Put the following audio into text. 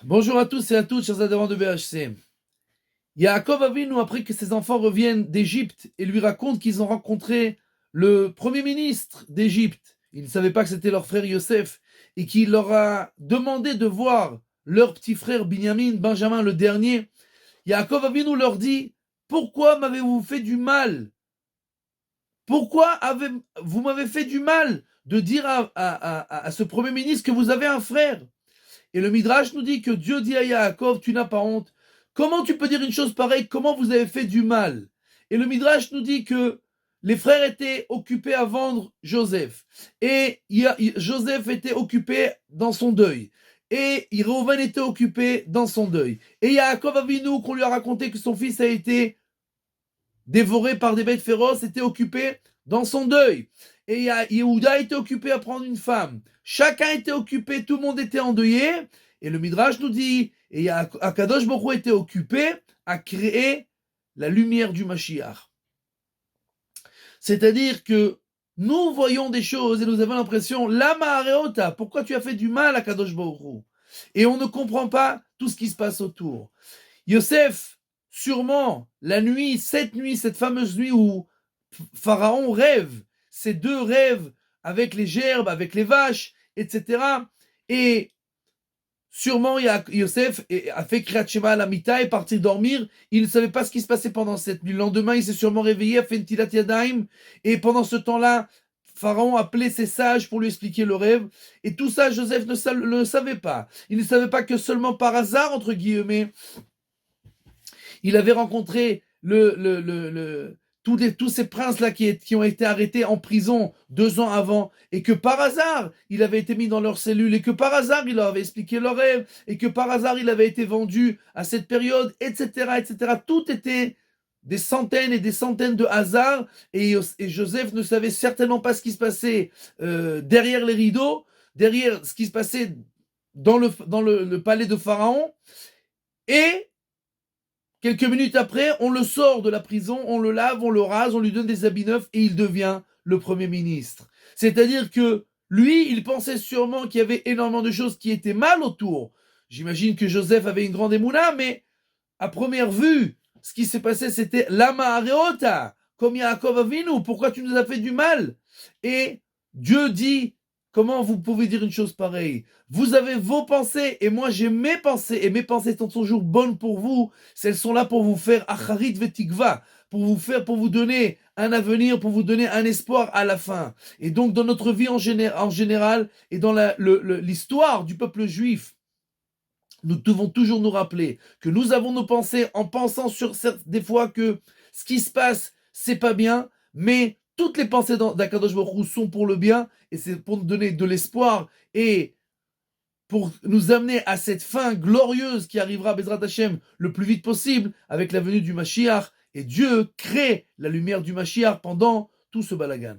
Bonjour à tous et à toutes, chers adhérents de BHC. Yaakov Avinu, après que ses enfants reviennent d'Égypte et lui racontent qu'ils ont rencontré le premier ministre d'Égypte, ils ne savaient pas que c'était leur frère Yosef, et qu'il leur a demandé de voir leur petit frère Benjamin le dernier. Yaakov Avinu leur dit: pourquoi m'avez-vous fait du mal? Pourquoi vous m'avez fait du mal de dire à ce premier ministre que vous avez un frère? Et le Midrash nous dit que Dieu dit à Yaakov: tu n'as pas honte. Comment tu peux dire une chose pareille? Comment vous avez fait du mal? Et le Midrash nous dit que les frères étaient occupés à vendre Joseph. Et Joseph était occupé dans son deuil. Et Reuven était occupé dans son deuil. Et Yaakov Avinu, qu'on lui a raconté que son fils a été dévoré par des bêtes féroces, était occupé dans son deuil. Et Yehuda était occupé à prendre une femme. Chacun était occupé, tout le monde était endeuillé. Et le Midrash nous dit, et Akadosh Baruch Hu était occupé à créer la lumière du Mashiach. C'est-à-dire que nous voyons des choses et nous avons l'impression, Lama Areota, pourquoi tu as fait du mal à Kadosh Baruch Hu? Et on ne comprend pas tout ce qui se passe autour. Yosef, sûrement, cette fameuse nuit où Pharaon rêve, ces deux rêves avec les gerbes, avec les vaches, etc. Et sûrement, Yosef a fait Kriyat Shema à la Mita et parti dormir. Il ne savait pas ce qui se passait pendant cette nuit. Le lendemain, il s'est sûrement réveillé, a fait une Tilat Yadayim. Et pendant ce temps-là, Pharaon a appelé ses sages pour lui expliquer le rêve. Et tout ça, Joseph ne le savait pas. Il ne savait pas que seulement par hasard, entre guillemets, il avait rencontré tous ces princes-là qui ont été arrêtés en prison 2 ans avant, et que par hasard, il avait été mis dans leur cellule, et que par hasard, il leur avait expliqué leur rêve, et que par hasard, il avait été vendu à cette période, etc., etc. Tout était des centaines et des centaines de hasards, et Joseph ne savait certainement pas ce qui se passait derrière les rideaux, derrière ce qui se passait dans le palais de Pharaon, et quelques minutes après, on le sort de la prison, on le lave, on le rase, on lui donne des habits neufs et il devient le Premier ministre. C'est-à-dire que lui, il pensait sûrement qu'il y avait énormément de choses qui étaient mal autour. J'imagine que Joseph avait une grande émouna, mais à première vue, ce qui s'est passé, c'était Lama Areota, comme Yaakov Avinu, pourquoi tu nous as fait du mal? Et Dieu dit: comment vous pouvez dire une chose pareille? Vous avez vos pensées et moi j'ai mes pensées, et mes pensées sont toujours bonnes pour vous. Elles sont là pour vous faire acharit vetikva, pour vous donner un avenir, pour vous donner un espoir à la fin. Et donc dans notre vie en général et dans l'histoire du peuple juif, nous devons toujours nous rappeler que nous avons nos pensées en pensant des fois que ce qui se passe, c'est pas bien, mais toutes les pensées d'Akadosh Baruch Hu sont pour le bien, et c'est pour nous donner de l'espoir et pour nous amener à cette fin glorieuse qui arrivera, Bezrat Hashem, le plus vite possible avec la venue du Mashiach. Et Dieu crée la lumière du Mashiach pendant tout ce balagan.